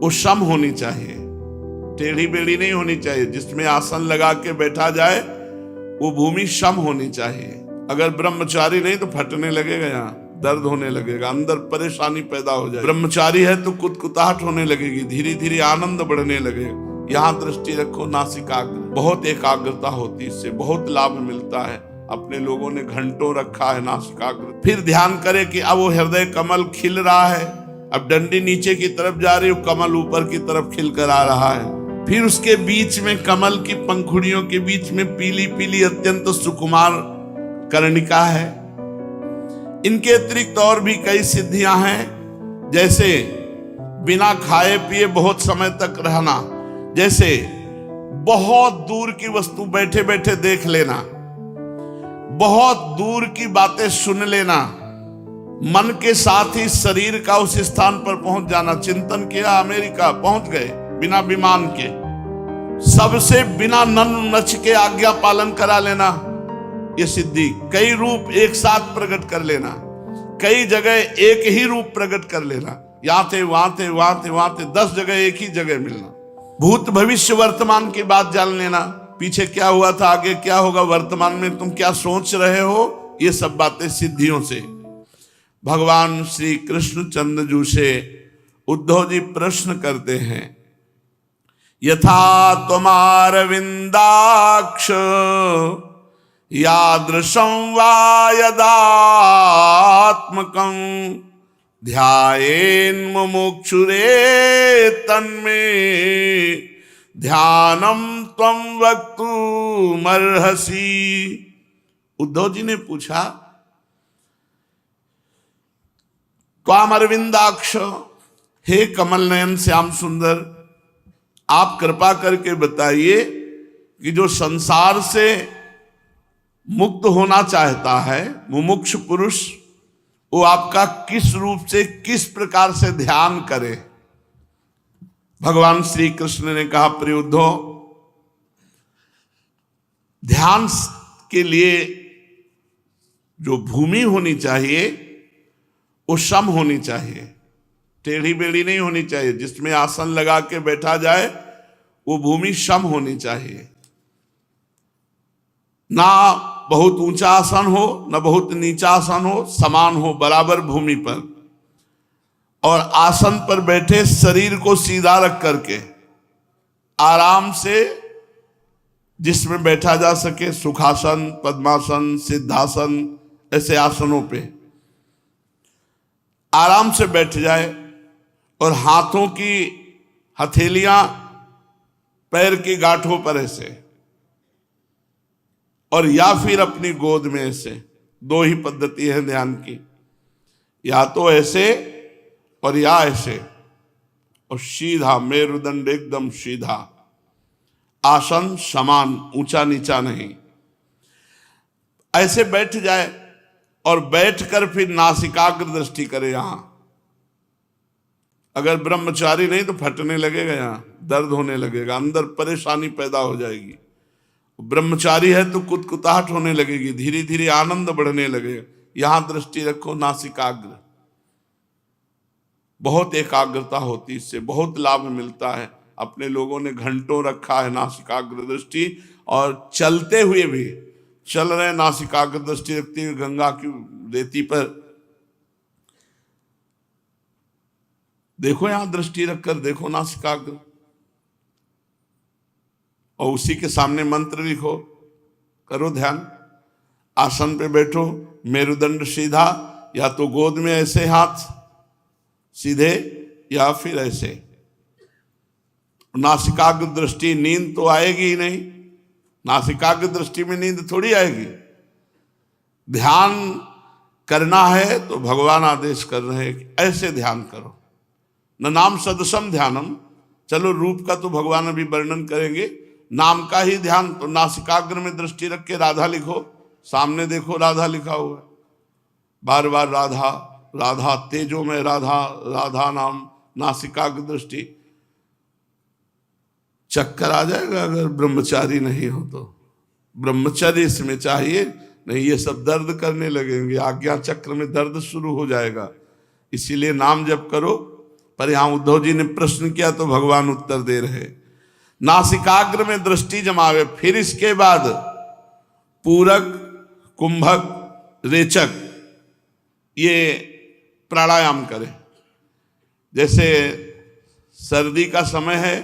वो सम होनी चाहिए, टेढ़ी बेढ़ी नहीं होनी चाहिए। जिसमें आसन लगा के बैठा जाए वो भूमि सम होनी चाहिए। अगर ब्रह्मचारी नहीं तो फटने लगेगा, यहाँ दर्द होने लगेगा, अंदर परेशानी पैदा हो जाएगी। ब्रह्मचारी है तो कुतकुताहट होने लगेगी, धीरे धीरे आनंद बढ़ने लगेगा। यहाँ दृष्टि रखो, नासिकाग्र, बहुत एकाग्रता होती है, इससे बहुत लाभ मिलता है। अपने लोगों ने घंटों रखा है नासिकाग्र। फिर ध्यान करे कि अब वो हृदय कमल खिल रहा है, अब डंडी नीचे की तरफ जा रही है, कमल ऊपर की तरफ खिल कर आ रहा है। फिर उसके बीच में कमल की पंखुड़ियों के बीच में पीली पीली अत्यंत सुकुमार कर्णिका है। इनके अतिरिक्त और भी कई सिद्धियां हैं, जैसे बिना खाए पिए बहुत समय तक रहना, जैसे बहुत दूर की वस्तु बैठे बैठे देख लेना, बहुत दूर की बातें सुन लेना, मन के साथ ही शरीर का उस स्थान पर पहुंच जाना। चिंतन किया, अमेरिका पहुंच गए बिना विमान के, सबसे बिना नच के आज्ञा पालन करा लेना, ये सिद्धि। कई रूप एक साथ प्रकट कर लेना, कई जगह एक ही रूप प्रकट कर लेना, यहाँ थे वहां थे वहां थे वहां थे, 10 जगह एक ही जगह मिलना। भूत भविष्य वर्तमान की बात जान लेना, पीछे क्या हुआ था, आगे क्या होगा, वर्तमान में तुम क्या सोच रहे हो, ये सब बातें सिद्धियों से। भगवान श्री कृष्ण चंद्रजू से उद्धव जी प्रश्न करते हैं, यथा तुमार विंदाक्ष यादृशं वा यदात्मकं ध्यायेन मुमुक्षुरे तन्मे ध्यानम त्वं वक्तुमर्हसि। उद्धव जी ने पूछा, त्वाम अरविंदाक्ष, हे कमल नयन श्याम सुंदर, आप कृपा करके बताइए कि जो संसार से मुक्त होना चाहता है, मुमुक्ष पुरुष, वो आपका किस रूप से, किस प्रकार से ध्यान करे। भगवान श्री कृष्ण ने कहा, प्रिय उद्धव, ध्यान के लिए जो भूमि होनी चाहिए वो सम होनी चाहिए, टेढ़ी बेढ़ी नहीं होनी चाहिए। जिसमें आसन लगा के बैठा जाए वो भूमि सम होनी चाहिए, ना बहुत ऊंचा आसन हो न बहुत नीचा आसन हो, समान हो, बराबर भूमि पर। और आसन पर बैठे शरीर को सीधा रख करके आराम से जिसमें बैठा जा सके, सुखासन, पद्मासन, सिद्धासन, ऐसे आसनों पे आराम से बैठ जाए और हाथों की हथेलियां पैर की गांठों पर ऐसे, और या फिर अपनी गोद में ऐसे। 2 ही पद्धति है ध्यान की, या तो ऐसे और या ऐसे, और सीधा मेरुदंड एकदम सीधा, आसन समान, ऊंचा नीचा नहीं, ऐसे बैठ जाए। और बैठकर फिर नासिकाग्र दृष्टि करे। यहां अगर ब्रह्मचारी नहीं तो फटने लगेगा, यहाँ दर्द होने लगेगा, अंदर परेशानी पैदा हो जाएगी। ब्रह्मचारी है तो कुतकुताहट होने लगेगी, धीरे धीरे आनंद बढ़ने लगेगा। यहां दृष्टि रखो, नासिकाग्र, बहुत एकाग्रता होती है, इससे बहुत लाभ मिलता है। अपने लोगों ने घंटों रखा है नासिकाग्र दृष्टि, और चलते हुए भी चल रहे नासिकाग्र दृष्टि रखते हुए गंगा की रेती पर देखो, यहां दृष्टि रखकर देखो नासिकाग्र, और उसी के सामने मंत्र लिखो, करो ध्यान। आसन पे बैठो, मेरुदंड सीधा, या तो गोद में ऐसे हाथ सीधे या फिर ऐसे। नासिकाग्र दृष्टि, नींद तो आएगी ही नहीं, नासिकाग्र दृष्टि में नींद थोड़ी आएगी। ध्यान करना है तो भगवान आदेश कर रहे हैं कि ऐसे ध्यान करो, न नाम सदसम ध्यानम। चलो रूप का तो भगवान अभी वर्णन करेंगे, नाम का ही ध्यान। तो नासिकाग्र में दृष्टि रख के राधा लिखो, सामने देखो राधा लिखा हुआ है, बार बार राधा राधा, तेजो में राधा, राधा नाम, नासिकाग्र दृष्टि। चक्कर आ जाएगा अगर ब्रह्मचारी नहीं हो तो। ब्रह्मचर्य इसमें चाहिए, नहीं ये सब दर्द करने लगेंगे, आज्ञा चक्र में दर्द शुरू हो जाएगा। इसीलिए नाम जप करो, पर यहां उद्धव जी ने प्रश्न किया तो भगवान उत्तर दे रहे। नासिकाग्र में दृष्टि जमावे, फिर इसके बाद पूरक, कुंभक, रेचक ये प्राणायाम करें। जैसे सर्दी का समय है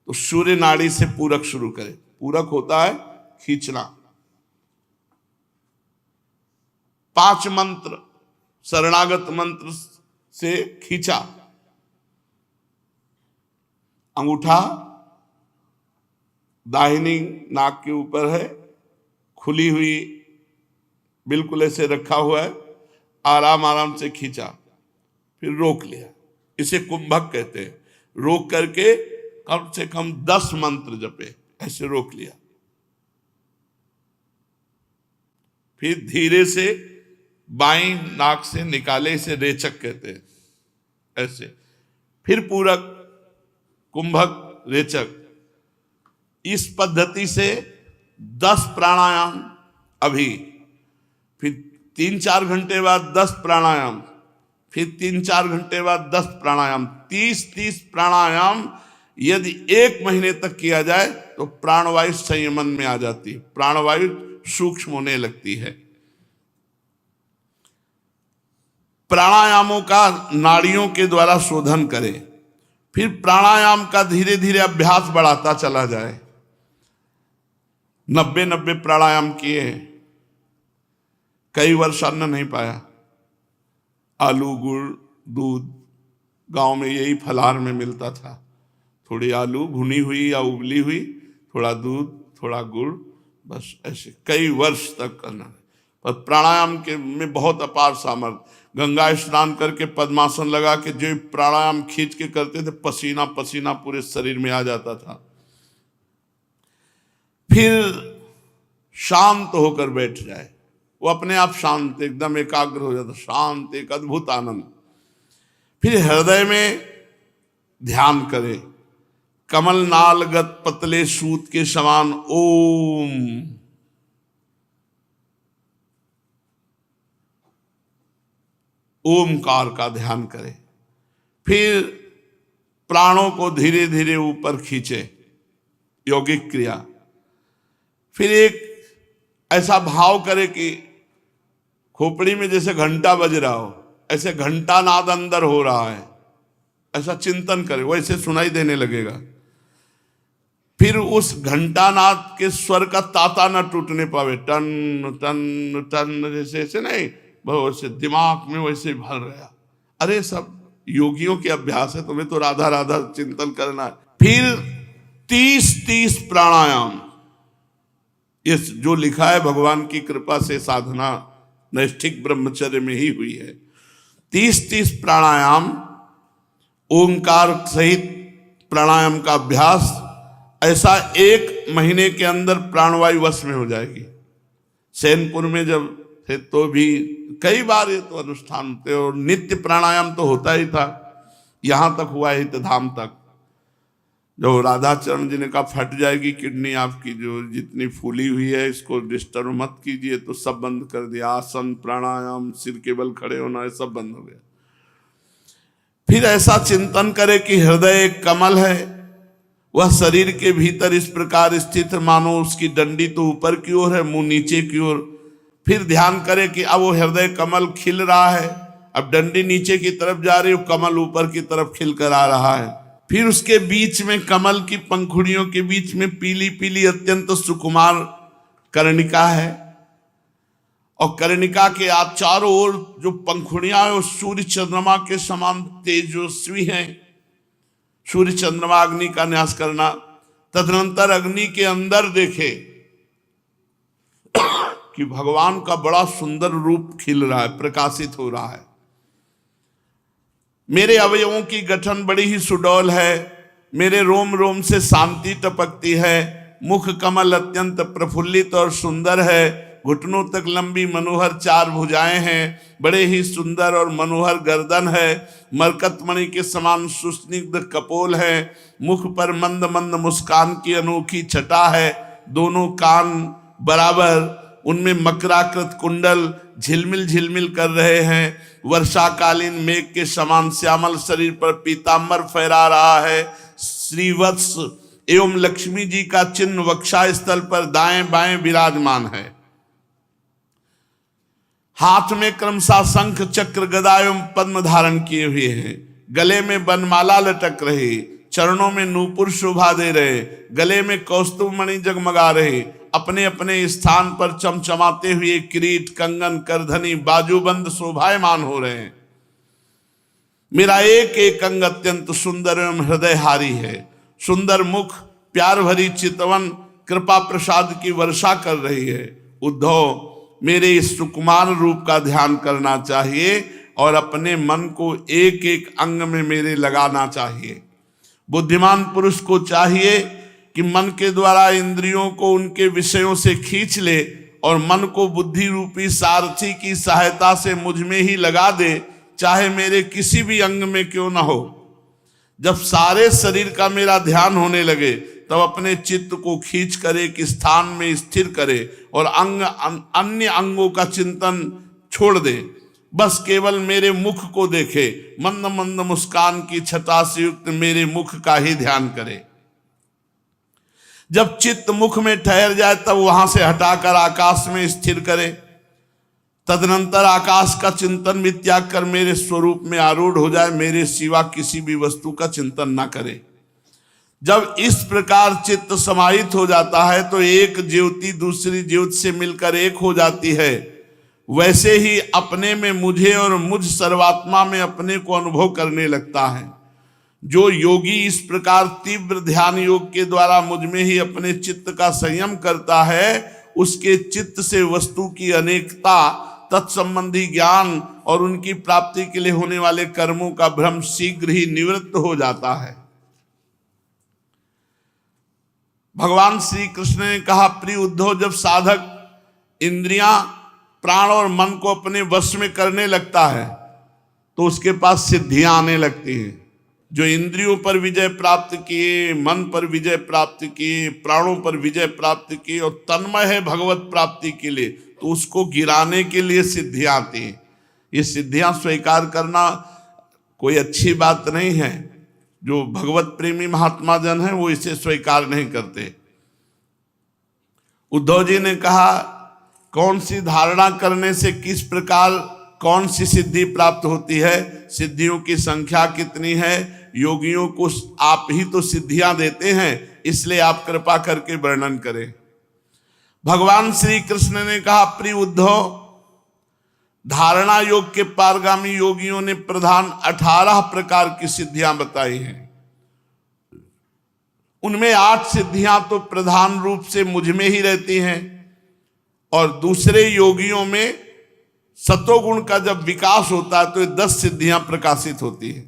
तो सूर्य नाड़ी से पूरक शुरू करें। पूरक होता है खींचना। 5 मंत्र शरणागत मंत्र से खींचा, अंगूठा दाहिनी नाक के ऊपर है, खुली हुई बिल्कुल ऐसे रखा हुआ है, आराम आराम से खींचा, फिर रोक लिया। इसे कुंभक कहते हैं। रोक करके कम से कम 10 मंत्र जपे, ऐसे रोक लिया। फिर धीरे से बाईं नाक से निकाले, इसे रेचक कहते हैं, ऐसे। फिर पूरक, कुंभक, रेचक, इस पद्धति से 10 प्राणायाम अभी, फिर 3-4 घंटे बाद 10 प्राणायाम, फिर 3-4 घंटे बाद 10 प्राणायाम, 30 प्राणायाम यदि 1 महीने तक किया जाए तो प्राणवायु संयमन में आ जाती है, प्राणवायु सूक्ष्म होने लगती है। प्राणायामों का नाड़ियों के द्वारा शोधन करें, फिर प्राणायाम का धीरे धीरे अभ्यास बढ़ाता चला जाए। 90 प्राणायाम किए, कई वर्ष अन्न नहीं पाया। आलू, गुड़, दूध, गांव में यही फलाहार में मिलता था। थोड़ी आलू भुनी हुई या उबली हुई, थोड़ा दूध, थोड़ा गुड़, बस ऐसे कई वर्ष तक करना है। पर प्राणायाम के में बहुत अपार सामर्थ्य। गंगा स्नान करके पद्मासन लगा के जो प्राणायाम खींच के करते थे, पसीना पसीना पूरे शरीर में आ जाता था। फिर शांत होकर बैठ जाए, वो अपने आप शांत, एकदम एकाग्र हो जाता, शांत, एक अद्भुत आनंद। फिर हृदय में ध्यान करे, कमल नालगत पतले सूत के समान ओम, ओमकार का ध्यान करे। फिर प्राणों को धीरे धीरे ऊपर खींचे, यौगिक क्रिया। फिर एक ऐसा भाव करे कि खोपड़ी में जैसे घंटा बज रहा हो, ऐसे घंटा नाद अंदर हो रहा है, ऐसा चिंतन करे, वैसे सुनाई देने लगेगा। फिर उस घंटा नाद के स्वर का ताता न टूटने पावे, टन टन टन, जैसे ऐसे नहीं, वैसे दिमाग में वैसे भर गया। अरे सब योगियों के अभ्यास है, तुम्हें तो राधा राधा चिंतन करना है। फिर 30 प्राणायाम, ये जो लिखा है भगवान की कृपा से साधना नैष्ठिक ब्रह्मचर्य में ही हुई है। 30 प्राणायाम, ओंकार सहित प्राणायाम का अभ्यास, ऐसा 1 महीने के अंदर प्राणवायु वश में हो जाएगी। सैनपुर में जब थे तो भी कई बार ये तो अनुष्ठान थे, और नित्य प्राणायाम तो होता ही था। यहां तक हुआ हित धाम तक, जो राधाचरण जी ने कहा फट जाएगी किडनी आपकी, जो जितनी फूली हुई है इसको डिस्टर्ब मत कीजिए, तो सब बंद कर दिया। आसन, प्राणायाम, सिर के बल खड़े होना, सब बंद हो गया। फिर ऐसा चिंतन करे कि हृदय एक कमल है, वह शरीर के भीतर इस प्रकार स्थित मानो उसकी डंडी तो ऊपर की ओर है, मुंह नीचे की ओर। फिर ध्यान करे कि अब वो हृदय कमल खिल रहा है, अब डंडी नीचे की तरफ जा रही है, कमल ऊपर की तरफ खिल कर आ रहा है। फिर उसके बीच में, कमल की पंखुड़ियों के बीच में पीली पीली अत्यंत सुकुमार कर्णिका है, और कर्णिका के चारों ओर जो पंखुड़ियां हैं वो सूर्य चंद्रमा के समान तेजस्वी हैं। सूर्य चंद्रमा अग्नि का न्यास करना। तदनंतर अग्नि के अंदर देखे कि भगवान का बड़ा सुंदर रूप खिल रहा है, प्रकाशित हो रहा है। मेरे अवयवों की गठन बड़ी ही सुडौल है, मेरे रोम रोम से शांति टपकती है, मुख कमल अत्यंत प्रफुल्लित और सुंदर है, घुटनों तक लंबी मनोहर 4 भुजाएं हैं, बड़े ही सुंदर और मनोहर गर्दन है, मरकतमणि के समान सुस्निग्ध कपोल है, मुख पर मंद मंद मुस्कान की अनोखी छटा है, दोनों कान बराबर उनमें मकराकृत कुंडल झिलमिल झिलमिल कर रहे हैं। वर्षाकालीन मेघ के समान श्यामल शरीर पर पीतांबर फहरा रहा है। श्रीवत्स एवं लक्ष्मी जी का चिन्ह वक्षा स्थल पर दाएं बाएं विराजमान है। हाथ में क्रमशः शंख चक्र गदा एवं पद्म धारण किए हुए हैं। गले में वनमाला लटक रही, चरणों में नूपुर शोभा दे रहे, गले में कौस्तुभ मणि जगमगा रहे, अपने अपने स्थान पर चमचमाते हुए किरीट कंगन करधनी बाजूबंद शोभायमान हो रहे हैं। मेरा एक एक अंग अत्यंत सुंदर एवं हृदयहारी है। सुंदर मुख, प्यार भरी चितवन कृपा प्रसाद की वर्षा कर रही है। उद्धव, मेरे इस सुकुमार रूप का ध्यान करना चाहिए और अपने मन को एक एक अंग में मेरे लगाना चाहिए। बुद्धिमान पुरुष को चाहिए कि मन के द्वारा इंद्रियों को उनके विषयों से खींच ले और मन को बुद्धि रूपी सारथी की सहायता से मुझ में ही लगा दे, चाहे मेरे किसी भी अंग में क्यों न हो। जब सारे शरीर का मेरा ध्यान होने लगे तब अपने चित्त को खींच कर एक स्थान में स्थिर करे और अन्य अंगों का चिंतन छोड़ दे। बस केवल मेरे मुख को देखे, मंद मंद मुस्कान की छटा से युक्त मेरे मुख का ही ध्यान करे। जब चित्त मुख में ठहर जाए तब वहां से हटाकर आकाश में स्थिर करे। तदनंतर आकाश का चिंतन भी त्याग कर मेरे स्वरूप में आरूढ़ हो जाए, मेरे सिवा किसी भी वस्तु का चिंतन ना करे। जब इस प्रकार चित्त समाहित हो जाता है तो एक ज्योति दूसरी ज्योति से मिलकर एक हो जाती है। वैसे ही अपने में मुझे और मुझ सर्वात्मा में अपने को अनुभव करने लगता है। जो योगी इस प्रकार तीव्र ध्यान योग के द्वारा मुझ में ही अपने चित्त का संयम करता है, उसके चित्त से वस्तु की अनेकता, तत्संबंधी ज्ञान और उनकी प्राप्ति के लिए होने वाले कर्मों का भ्रम शीघ्र ही निवृत्त हो जाता है। भगवान श्री कृष्ण ने कहा, प्रिय उद्धव, जब साधक इंद्रियां, प्राण और मन को अपने वश में करने लगता है तो उसके पास सिद्धियां आने लगती हैं। जो इंद्रियों पर विजय प्राप्त किए, मन पर विजय प्राप्त किए, प्राणों पर विजय प्राप्त किए और तन्मय है भगवत प्राप्ति के लिए, तो उसको गिराने के लिए सिद्धियां आती हैं। ये सिद्धियां स्वीकार करना कोई अच्छी बात नहीं है। जो भगवत प्रेमी महात्मा जन है वो इसे स्वीकार नहीं करते। उद्धव जी ने कहा, कौन सी धारणा करने से किस प्रकार कौन सी सिद्धि प्राप्त होती है, सिद्धियों की संख्या कितनी है, योगियों को आप ही तो सिद्धियां देते हैं, इसलिए आप कृपा करके वर्णन करें। भगवान श्री कृष्ण ने कहा, प्रिय उद्धव, धारणा योग के पारगामी योगियों ने प्रधान 18 प्रकार की सिद्धियां बताई हैं। उनमें 8 सिद्धियां तो प्रधान रूप से मुझ में ही रहती हैं और दूसरे योगियों में सतोगुण का जब विकास होता है तो 10 सिद्धियां प्रकाशित होती हैं।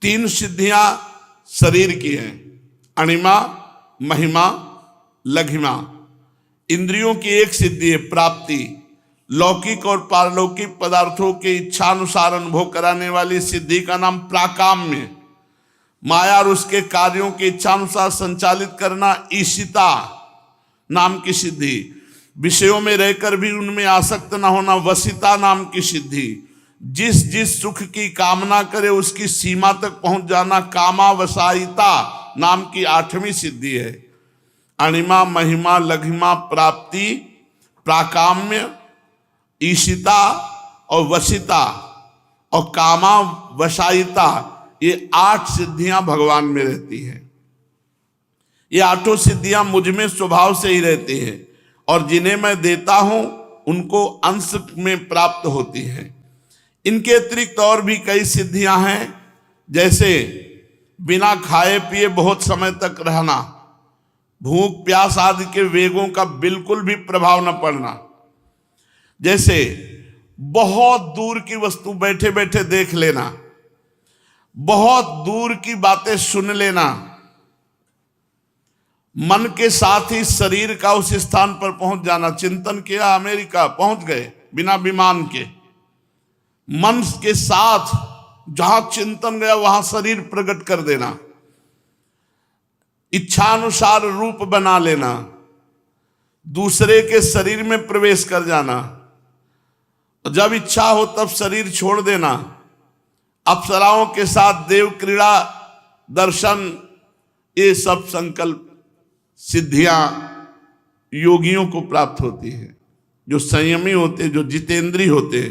3 सिद्धियां शरीर की हैं, अणिमा, महिमा, लघिमा। इंद्रियों की एक सिद्धि है प्राप्ति। लौकिक और पारलौकिक पदार्थों के इच्छानुसार अनुभव कराने वाली सिद्धि का नाम प्राकाम्य। माया और उसके कार्यों के इच्छानुसार संचालित करना ईशिता नाम की सिद्धि। विषयों में रहकर भी उनमें आसक्त न होना वसिता नाम की सिद्धि। जिस जिस सुख की कामना करे उसकी सीमा तक पहुंच जाना कामावसायिता नाम की 8वीं सिद्धि है। अणिमा, महिमा, लघिमा, प्राप्ति, प्राकाम्य, ईशिता और वसिता और कामावसायिता, ये 8 सिद्धियां भगवान में रहती हैं। ये 8 सिद्धियां मुझ में स्वभाव से ही रहती हैं और जिन्हें मैं देता हूं उनको अंश में प्राप्त होती हैं। इनके अतिरिक्त और भी कई सिद्धियां हैं, जैसे बिना खाए पिए बहुत समय तक रहना, भूख प्यास आदि के वेगों का बिल्कुल भी प्रभाव न पड़ना, जैसे बहुत दूर की वस्तु बैठे बैठे देख लेना, बहुत दूर की बातें सुन लेना, मन के साथ ही शरीर का उस स्थान पर पहुंच जाना। चिंतन किया, अमेरिका पहुंच गए बिना विमान के। मन के साथ जहां चिंतन गया वहां शरीर प्रकट कर देना, इच्छानुसार रूप बना लेना, दूसरे के शरीर में प्रवेश कर जाना, जब इच्छा हो तब शरीर छोड़ देना, अप्सराओं के साथ देव क्रीड़ा, दर्शन, ये सब संकल्प सिद्धियां योगियों को प्राप्त होती है, जो संयमी होते, जो जितेंद्री होते।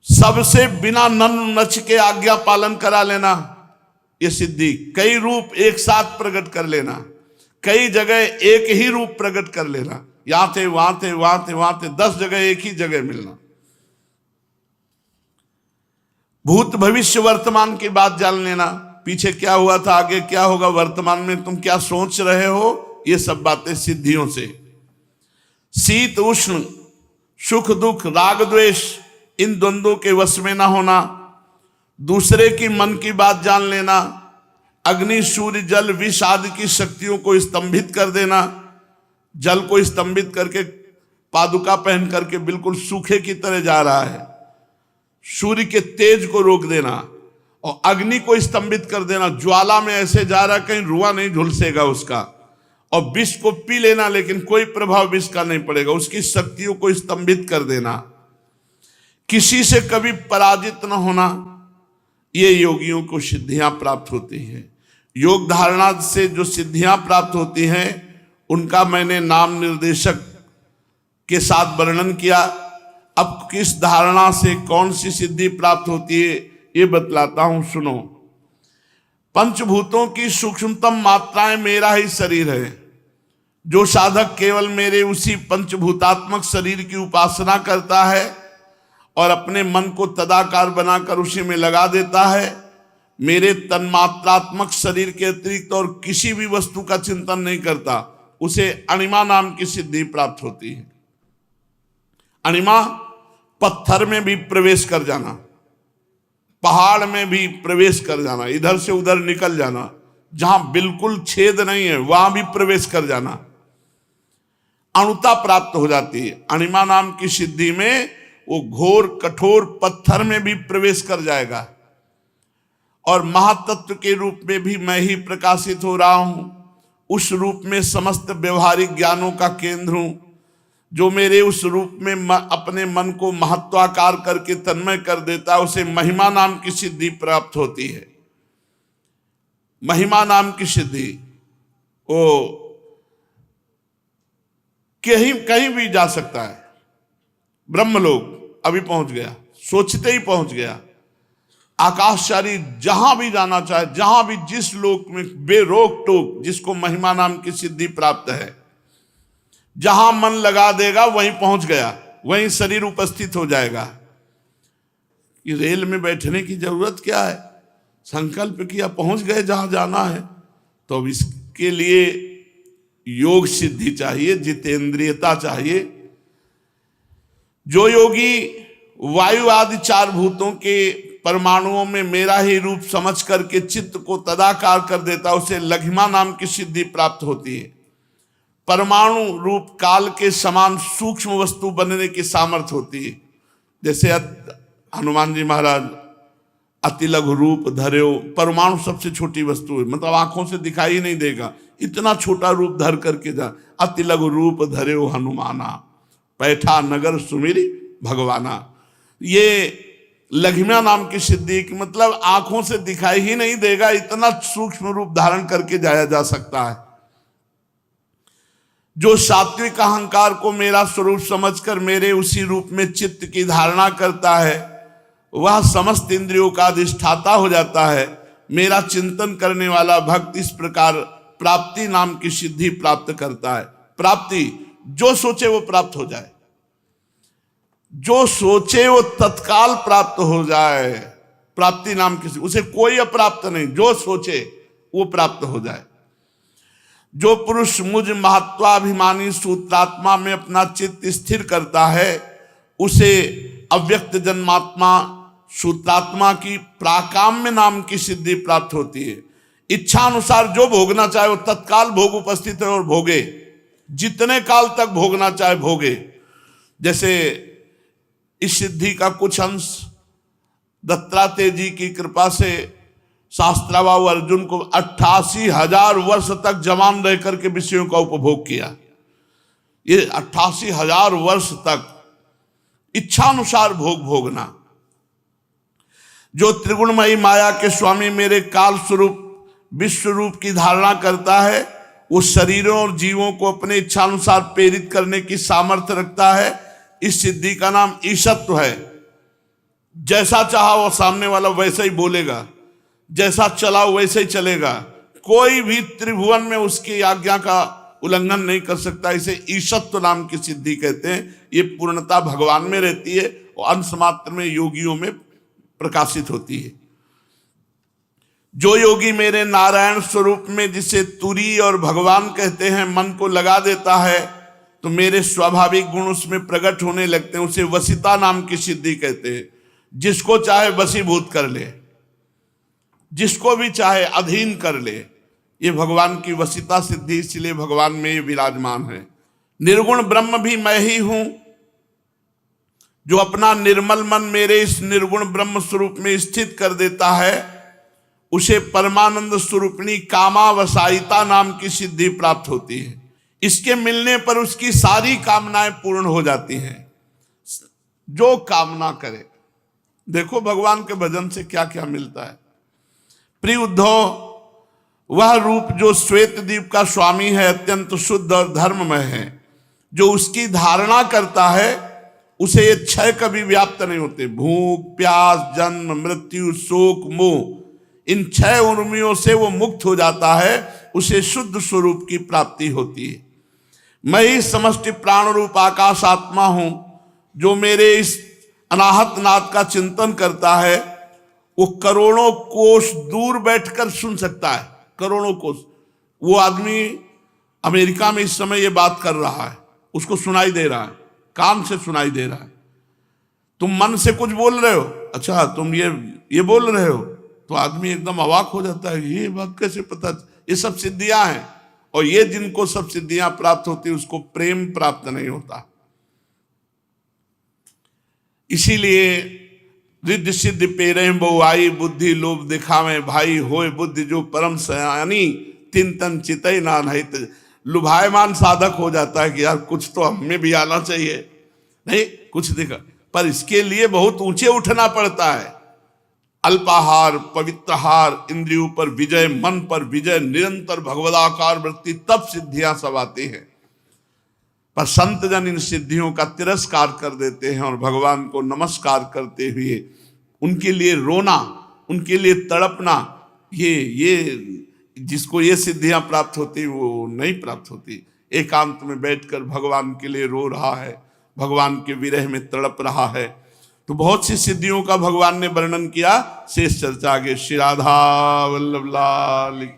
सबसे बिना नन नच के आज्ञा पालन करा लेना, ये सिद्धि। कई रूप एक साथ प्रकट कर लेना, कई जगह एक ही रूप प्रकट कर लेना, यहां थे वहां थे वहां थे वहां थे, 10 जगह एक ही जगह मिलना। भूत भविष्य वर्तमान की बात जान लेना, पीछे क्या हुआ था, आगे क्या होगा, वर्तमान में तुम क्या सोच रहे हो, ये सब बातें सिद्धियों से। शीत उष्ण, सुख दुख, राग द्वेष, इन द्वंद्वों के वश में ना होना, दूसरे की मन की बात जान लेना, अग्नि सूर्य जल विष आदि की शक्तियों को स्तंभित कर देना, जल को स्तंभित करके पादुका पहन करके बिल्कुल सूखे की तरह जा रहा है, सूर्य के तेज को रोक देना, और अग्नि को स्तंभित कर देना, ज्वाला में ऐसे जा रहा कहीं रुआ नहीं झुलसेगा उसका, और विष को पी लेना लेकिन कोई प्रभाव विष का नहीं पड़ेगा, उसकी शक्तियों को स्तंभित कर देना, किसी से कभी पराजित न होना, ये योगियों को सिद्धियां प्राप्त होती हैं। योग धारणा से जो सिद्धियां प्राप्त होती हैं उनका मैंने नाम निर्देशक के साथ वर्णन किया। अब किस धारणा से कौन सी सिद्धि प्राप्त होती है ये बतलाता हूं, सुनो। पंचभूतों की सूक्ष्मतम मात्राएं मेरा ही शरीर है। जो साधक केवल मेरे उसी पंचभूतात्मक शरीर की उपासना करता है और अपने मन को तदाकार बनाकर उसी में लगा देता है, मेरे तन्मात्रात्मक शरीर के अतिरिक्त और किसी भी वस्तु का चिंतन नहीं करता, उसे अणिमा नाम की सिद्धि प्राप्त होती है। अणिमा, पत्थर में भी प्रवेश कर जाना, पहाड़ में भी प्रवेश कर जाना, इधर से उधर निकल जाना, जहां बिल्कुल छेद नहीं है वहां भी प्रवेश कर जाना, अणुता प्राप्त हो जाती है। अणिमा नाम की सिद्धि में वो घोर कठोर पत्थर में भी प्रवेश कर जाएगा, और महातत्व के रूप में भी मैं ही प्रकाशित हो रहा हूं, उस रूप में समस्त व्यवहारिक ज्ञानों का केंद्र हूं, जो मेरे उस रूप में अपने मन को महत्वाकार करके तन्मय कर देता है, उसे महिमा नाम की सिद्धि प्राप्त होती है। महिमा नाम की सिद्धि वो कहीं भी जा सकता है। ब्रह्मलोक अभी पहुंच गया, सोचते ही पहुंच गया। आकाशचारी जहां भी जाना चाहे, जहां भी जिस लोक में बेरोक टोक, जिसको महिमा नाम की सिद्धि प्राप्त है, जहां मन लगा देगा वहीं पहुंच गया, वहीं शरीर उपस्थित हो जाएगा। कि रेल में बैठने की जरूरत क्या है, संकल्प किया पहुंच गए जहां जाना है। तो अब इसके लिए योग सिद्धि चाहिए, जितेंद्रियता चाहिए। जो योगी वायु आदि 4 भूतों के परमाणुओं में मेरा ही रूप समझ करके चित्त को तदाकार कर देता, उसे लघिमा नाम की सिद्धि प्राप्त होती है। परमाणु रूप काल के समान सूक्ष्म वस्तु बनने की सामर्थ्य होती है। जैसे हनुमान जी महाराज अति लघु रूप धर्यो, परमाणु सबसे छोटी वस्तु है, मतलब आंखों से दिखाई नहीं देगा, इतना छोटा रूप धर करके जा। अति लघु रूप धर्यो हनुमाना, पैठा नगर सुमिरी भगवाना। ये लघिमा नाम की सिद्धि की मतलब आंखों से दिखाई ही नहीं देगा, इतना सूक्ष्म रूप धारण करके जाया जा सकता है। जो सात्विक अहंकार को मेरा स्वरूप समझकर मेरे उसी रूप में चित्त की धारणा करता है, वह समस्त इंद्रियों का अधिष्ठाता हो जाता है। मेरा चिंतन करने वाला भक्त इस प्रकार प्राप्ति नाम की सिद्धि प्राप्त करता है। प्राप्ति, जो सोचे वो प्राप्त हो जाए, जो सोचे वो तत्काल प्राप्त हो जाए। प्राप्ति नाम की, उसे कोई अप्राप्त नहीं, जो सोचे वो प्राप्त हो जाए। जो पुरुष मुझ महत्वाभिमानी सूत्रात्मा में अपना चित्त स्थिर करता है, उसे अव्यक्त जन्मात्मा सूत्रात्मा की प्राकाम्य नाम की सिद्धि प्राप्त होती है। इच्छा अनुसार जो भोगना चाहे वो तत्काल भोग उपस्थित है और भोगे, जितने काल तक भोगना चाहे भोगे। जैसे इस सिद्धि का कुछ अंश दत्तात्रेय जी की कृपा से शास्त्राबाहु अर्जुन को 88,000 वर्ष तक जवान रह करके विषयों का उपभोग किया। ये 88,000 वर्ष तक इच्छानुसार भोग भोगना। जो त्रिगुणमयी माया के स्वामी मेरे काल स्वरूप विश्व रूप की धारणा करता है, वो शरीरों और जीवों को अपने इच्छानुसार प्रेरित करने की सामर्थ्य रखता है। इस सिद्धि का नाम ईशत्व है। जैसा चाहा वो सामने वाला वैसा ही बोलेगा, जैसा चला वैसे ही चलेगा, कोई भी त्रिभुवन में उसकी आज्ञा का उल्लंघन नहीं कर सकता। इसे ईशत्व नाम की सिद्धि कहते हैं। ये पूर्णता भगवान में रहती है और अंश मात्र में योगियों में प्रकाशित होती है। जो योगी मेरे नारायण स्वरूप में, जिसे तुरी और भगवान कहते हैं, मन को लगा देता है तो मेरे स्वाभाविक गुण उसमें प्रकट होने लगते हैं। उसे वसिता नाम की सिद्धि कहते हैं। जिसको चाहे वशीभूत कर ले, जिसको भी चाहे अधीन कर ले, ये भगवान की वसिता सिद्धि, इसलिए भगवान में ये विराजमान है। निर्गुण ब्रह्म भी मैं ही हूं। जो अपना निर्मल मन मेरे इस निर्गुण ब्रह्म स्वरूप में स्थित कर देता है, उसे परमानंद स्वरूपिणी कामावसायिता नाम की सिद्धि प्राप्त होती है। इसके मिलने पर उसकी सारी कामनाएं पूर्ण हो जाती हैं, जो कामना करे। देखो भगवान के भजन से क्या क्या मिलता है। प्रिय उद्धव, वह रूप जो श्वेत द्वीप का स्वामी है, अत्यंत शुद्ध और धर्ममय है। जो उसकी धारणा करता है, उसे ये क्षय कभी व्याप्त नहीं होते। भूख, प्यास, जन्म, मृत्यु, शोक, मोह, इन छह उर्मियों से वो मुक्त हो जाता है। उसे शुद्ध स्वरूप की प्राप्ति होती है। मैं ही समष्टि प्राण रूप आकाश आत्मा हूं। जो मेरे इस अनाहत नाद का चिंतन करता है, वो करोड़ों कोस दूर बैठकर सुन सकता है। करोड़ों कोस। वो आदमी अमेरिका में इस समय ये बात कर रहा है, उसको सुनाई दे रहा है, कान से सुनाई दे रहा है। तुम मन से कुछ बोल रहे हो, अच्छा तुम ये बोल रहे हो, तो आदमी एकदम अवाक हो जाता है। ये बात कैसे पता? ये सब सिद्धियां हैं। और ये जिनको सब सिद्धियां प्राप्त होती है, उसको प्रेम प्राप्त नहीं होता। इसीलिए रिद्धि सिद्धि पेरे बहुआई, बुद्धि लोभ दिखावे भाई, होए बुद्धि जो परम सयानी, तिन तन चितई ना नहीं। लुभायमान साधक हो जाता है कि यार कुछ तो हमें भी आना चाहिए, नहीं कुछ दिखा, पर इसके लिए बहुत ऊंचे उठना पड़ता है। अल्पाहार, पवित्रहार, इंद्रियों पर विजय, मन पर विजय, निरंतर भगवदाकार वृत्ति, तब सिद्धियां सब आती हैं। पर संत जन इन सिद्धियों का तिरस्कार कर देते हैं और भगवान को नमस्कार करते हुए उनके लिए रोना, उनके लिए तड़पना, ये जिसको ये सिद्धियां प्राप्त होती वो नहीं प्राप्त होती। एकांत में बैठकर भगवान के लिए रो रहा है, भगवान के विरह में तड़प रहा है। तो बहुत सी सिद्धियों का भगवान ने वर्णन किया। शेष चर्चा आगे। श्री राधा वल्लभ लाल।